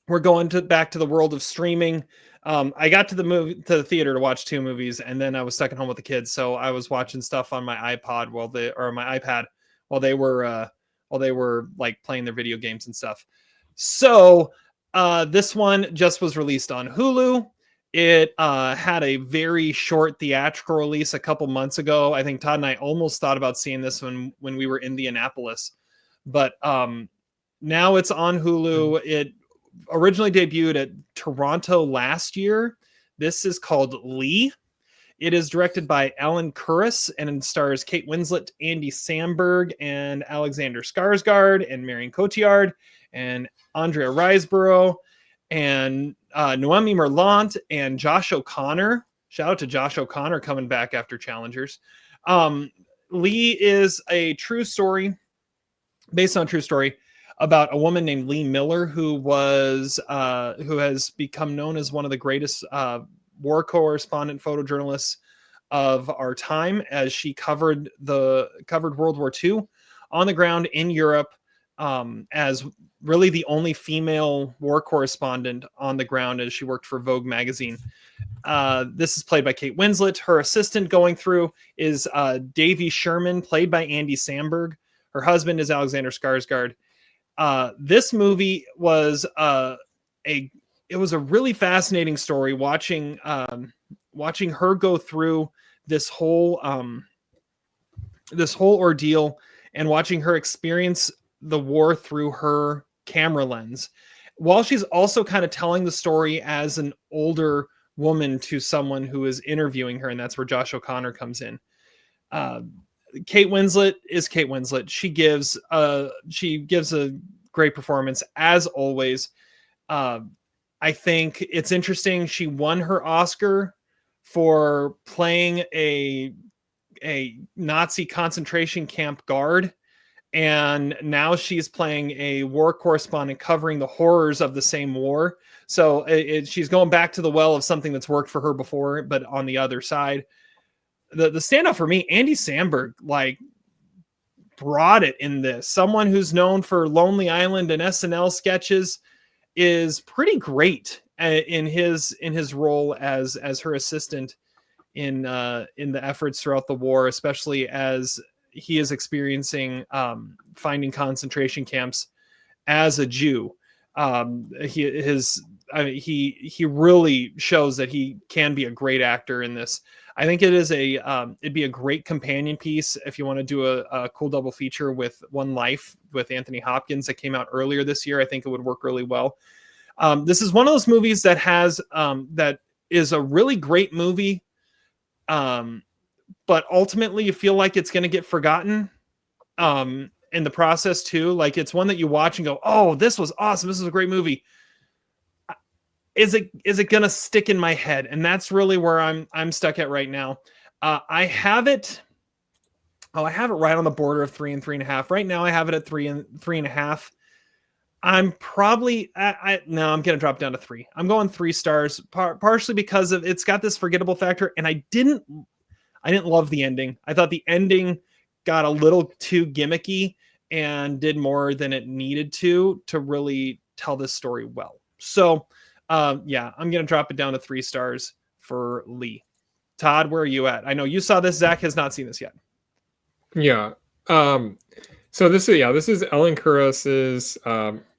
we're going back to the world of streaming. I got to the theater to watch 2 movies, and then I was stuck at home with the kids, so I was watching stuff on my iPod or my iPad while they were like playing their video games and stuff. So this one just was released on Hulu. It had a very short theatrical release a couple months ago. I think Todd and I almost thought about seeing this when we were in Indianapolis, but now it's on Hulu. It originally debuted at Toronto last year. This is called Lee. It is directed by Ellen Kuras and stars Kate Winslet, Andy Samberg, and Alexander Skarsgard, and Marion Cotillard, and Andrea Riseborough, and Noemi Merlant, and Josh O'Connor. Shout out to Josh O'Connor coming back after Challengers. Lee is a true story, based on a true story, about a woman named Lee Miller, who has become known as one of the greatest war correspondent photojournalists of our time, as she covered World War II on the ground in Europe, as really the only female war correspondent on the ground, as she worked for Vogue magazine. This is played by Kate Winslet. Her assistant going through is Davy Sherman, played by Andy Samberg. Her husband is Alexander Skarsgard. This movie was a really fascinating story, watching her go through this whole ordeal, and watching her experience the war through her camera lens, while she's also kind of telling the story as an older woman to someone who is interviewing her. And that's where Josh O'Connor comes in. Kate Winslet is Kate Winslet. She gives a great performance as always. I think it's interesting. She won her Oscar for playing a Nazi concentration camp guard, and now she's playing a war correspondent covering the horrors of the same war. So she's going back to the well of something that's worked for her before, but on the other side. The standout for me, Andy Samberg, like, brought it in this. Someone who's known for Lonely Island and SNL sketches is pretty great in his role as her assistant in the efforts throughout the war, especially as he is experiencing finding concentration camps as a Jew. He really shows that he can be a great actor in this. I think it'd be a great companion piece if you want to do a cool double feature with One Life with Anthony Hopkins that came out earlier this year. I think it would work really well. This is one of those movies that has that is a really great movie, but ultimately you feel like it's going to get forgotten in the process too. Like, it's one that you watch and go, "Oh, this was awesome! This is a great movie." Is it going to stick in my head? And that's really where I'm stuck at right now. I have it right on the border of 3 and 3.5. Right now I have it at 3 and 3.5. I'm probably no, I'm going to drop down to 3. I'm going 3 stars, partially because of it's got this forgettable factor, and I didn't love the ending. I thought the ending got a little too gimmicky and did more than it needed to really tell this story well. So yeah, I'm going to drop it down to 3 stars for Lee. Todd, where are you at? I know you saw this. Zach has not seen this yet. Yeah. So this is Ellen Kuras's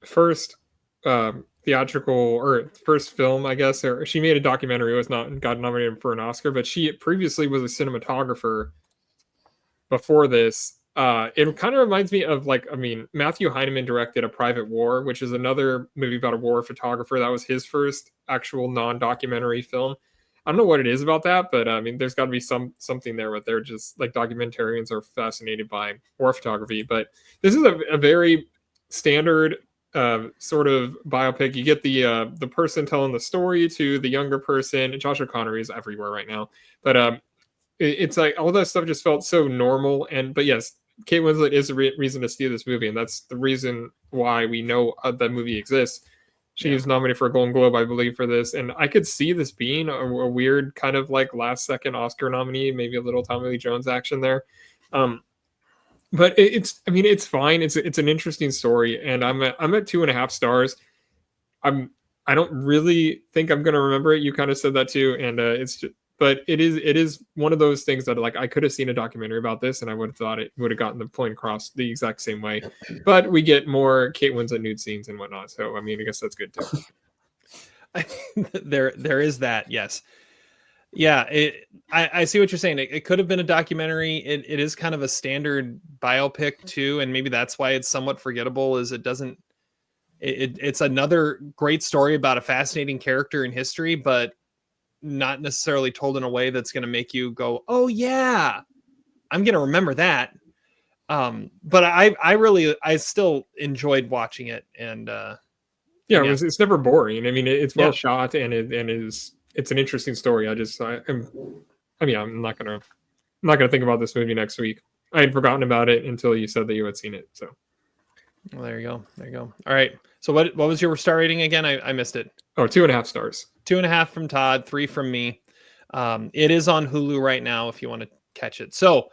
first theatrical or first film, I guess. Or she made a documentary. It was not got nominated for an Oscar, but she previously was a cinematographer before this. It kind of reminds me of, like, I mean, Matthew Heineman directed A Private War, which is another movie about a war photographer. That was his first actual non-documentary film. I don't know what it is about that, but I mean, there's got to be something there where they're just like documentarians are fascinated by war photography. But this is a very standard sort of biopic. You get the person telling the story to the younger person. Josh O'Connor is everywhere right now, but it's like all that stuff just felt so normal. But yes, Kate Winslet is a reason to see this movie, and that's the reason why we know that movie exists. She was nominated for a Golden Globe, I believe, for this, and I could see this being a weird kind of like last second Oscar nominee, maybe a little Tommy Lee Jones action there. But it's fine. It's an interesting story, and I'm at 2.5 stars. I'm I don't really think I'm gonna remember it. You kind of said that too, and but it is one of those things that like I could have seen a documentary about this, and I would have thought it would have gotten the point across the exact same way. But we get more Kate Winslet nude scenes and whatnot, so I mean, I guess that's good too. There is that, yes. Yeah, I see what you're saying. It could have been a documentary. It is kind of a standard biopic too, and maybe that's why it's somewhat forgettable. Is it doesn't? It's another great story about a fascinating character in history, but not necessarily told in a way that's going to make you go, "Oh yeah, I'm going to remember that." But I still enjoyed watching it, and yeah, it's never boring. I mean, it's well Yeah. shot, and it's an interesting story. I'm not gonna think about this movie next week. I had forgotten about it until you said that you had seen it. So Well, there you go. There you go. All right. So what was your star rating again? I missed it. 2.5 stars. 2.5 from Todd, 3 from me. It is on Hulu right now if you want to catch it. So